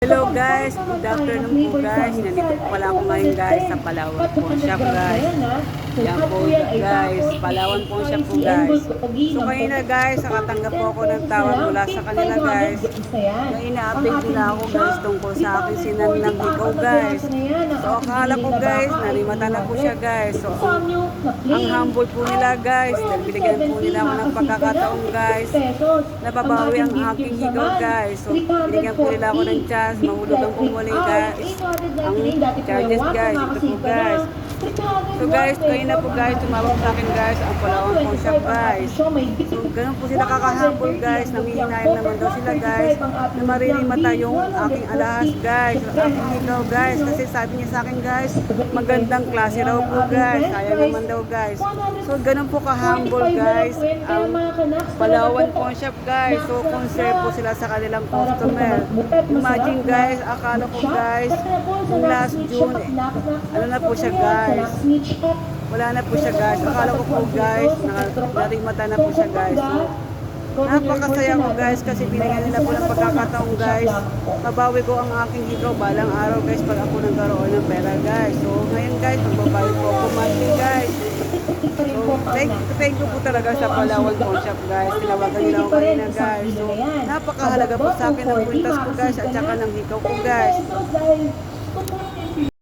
Hello guys, good afternoon po guys. Nandito po pala ako ngayon guys sa Palawan po shop guys. Yan po guys, Palawan po shop po guys. So kanina guys, nakatanggap po ako ng tawag mula sa kanila guys. Na ina-update nila ako guys tungkol sa aking sinanlang ikaw guys. So akala ko guys, nalimatan na po siya guys. So ang humble po nila guys. Dahil binigyan po nila ako ng pagkakataon guys. Nababawi ang aking higaw guys. So binigyan po nila ako ng chance. Mahulog ang pumuling guys. Ang charges guys. Ito po guys. So guys, kayo na po guys, tumawag sa akin guys, ang Palawan po shop guys. So ganun po sila kakahambol guys, nangihinayang naman daw sila guys, na maririmata yung aking alahas guys, aking higaw guys, kasi sabi niya sa akin guys, magandang klase raw po guys, sayang naman daw guys. So ganun po kahambol guys, ang Palawan po shop guys. So concern po sila sa kanilang customer. Imagine guys, akala ko guys, last June, ano na po siya guys. Wala na po siya guys. Akala ko po guys, narimata na po siya guys. So, napakasaya ko guys kasi binigyan nila po ng pagkakataon guys. Mabawi ko ang aking higaw balang araw guys pag ako nagkaroon ng pera guys. So ngayon guys, magbabawi po ako monthly guys. So thank you po talaga sa Palawan po shop guys. Tinawagan nila ako kanina guys. So napakahalaga po sa akin ng kwintas ko guys at saka ng higaw ko guys.